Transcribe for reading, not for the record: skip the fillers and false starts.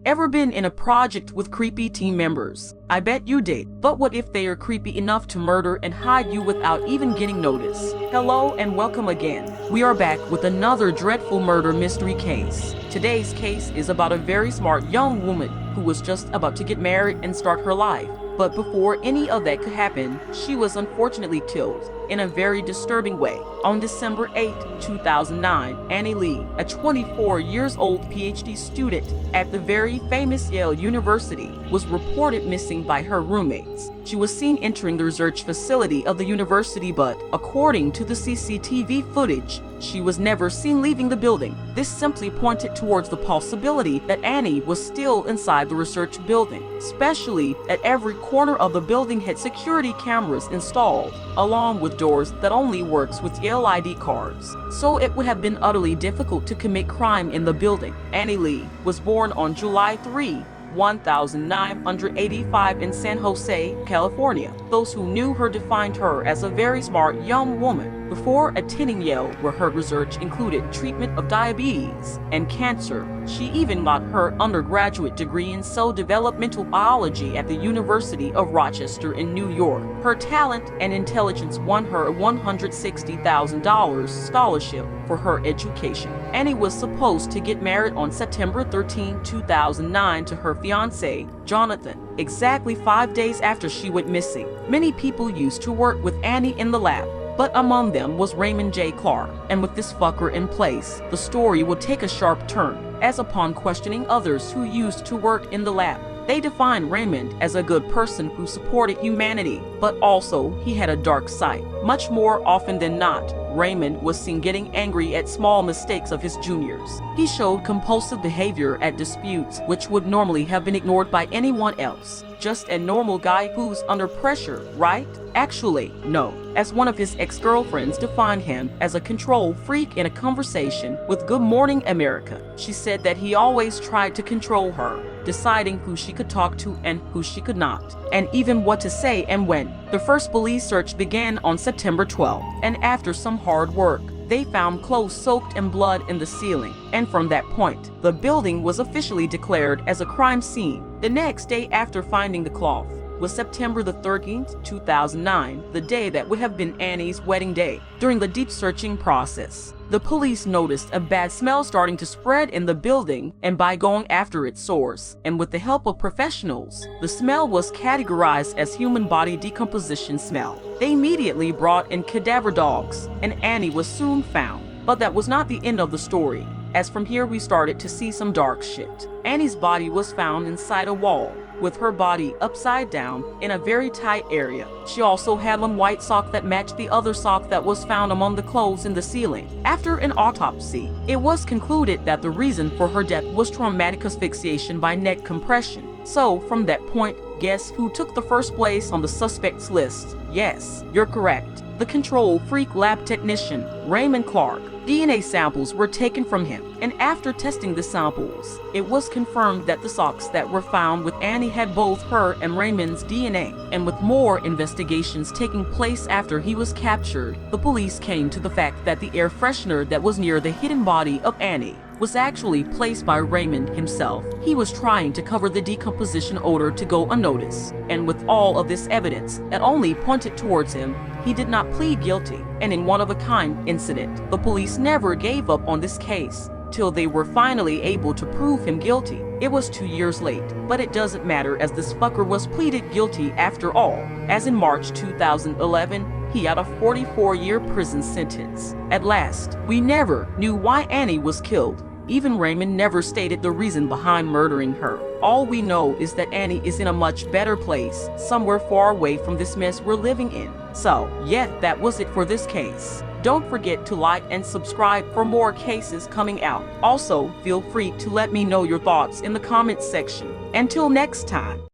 Ever been in a project with creepy team members? I bet you did. But what if they are creepy enough to murder and hide you without even getting notice? Hello and welcome again. We are back with another dreadful murder mystery case. Today's case is about a very smart young woman who was just about to get married and start her life. But before any of that could happen, she was unfortunately killed in a very disturbing way. On December 8, 2009, Annel, a 24-year-old PhD student at the very famous Yale University, was reported missing by her roommates. She was seen entering the research facility of the university, but according to the CCTV footage, she was never seen leaving the building. This simply pointed towards the possibility that Annie was still inside the research building, especially that every corner of the building had security cameras installed, along with doors that only works with Yale ID cards. So it would have been utterly difficult to commit crime in the building. Annel was born on July 3, 1985 in San Jose, California. Those who knew her defined her as a very smart young woman. Before attending Yale, where her research included treatment of diabetes and cancer, she even got her undergraduate degree in cell developmental biology at the University of Rochester in New York. Her talent and intelligence won her a $160,000 scholarship for her education. Annie was supposed to get married on September 13, 2009 to her fiancé, Jonathan, exactly 5 days after she went missing. Many people used to work with Annie in the lab, but among them was Raymond J Clark. And with this fucker in place, the story would take a sharp turn, as upon questioning others who used to work in the lab, they defined Raymond as a good person who supported humanity, but also he had a dark side. Much more often than not, Raymond was seen getting angry at small mistakes of his juniors. He showed compulsive behavior at disputes, which would normally have been ignored by anyone else. Just a normal guy who's under pressure, right? Actually, no. As one of his ex-girlfriends defined him as a control freak in a conversation with Good Morning America. She said that he always tried to control her, deciding who she could talk to and who she could not, and even what to say and when. The first police search began on September 12, and after some hard work, they found clothes soaked in blood in the ceiling, and from that point, the building was officially declared as a crime scene. The next day after finding the cloth was September the 13th, 2009, the day that would have been Annie's wedding day. During the deep searching process, the police noticed a bad smell starting to spread in the building, and by going after its source, and with the help of professionals, the smell was categorized as human body decomposition smell. They immediately brought in cadaver dogs, and Annie was soon found. But that was not the end of the story, as from here we started to see some dark shit. Annie's body was found inside a wall, with her body upside down in a very tight area. She also had one white sock that matched the other sock that was found among the clothes in the ceiling. After an autopsy, it was concluded that the reason for her death was traumatic asphyxiation by neck compression. So, from that point, guess who took the first place on the suspects list? Yes, you're correct. The control freak lab technician, Raymond Clark. DNA samples were taken from him, and after testing the samples, it was confirmed that the socks that were found with Annie had both her and Raymond's DNA. And with more investigations taking place after he was captured, the police came to the fact that the air freshener that was near the hidden body of Annie was actually placed by Raymond himself. He was trying to cover the decomposition odor to go unnoticed, and with all of this evidence that only pointed towards him, he did not plead guilty. And in one-of-a-kind incident, the police never gave up on this case till they were finally able to prove him guilty. It was 2 years late, but it doesn't matter, as this fucker was pleaded guilty after all, as in March 2011, he got a 44-year prison sentence. At last, we never knew why Annie was killed. Even Raymond never stated the reason behind murdering her. All we know is that Annie is in a much better place, somewhere far away from this mess we're living in. So, yeah, that was it for this case. Don't forget to like and subscribe for more cases coming out. Also, feel free to let me know your thoughts in the comments section. Until next time.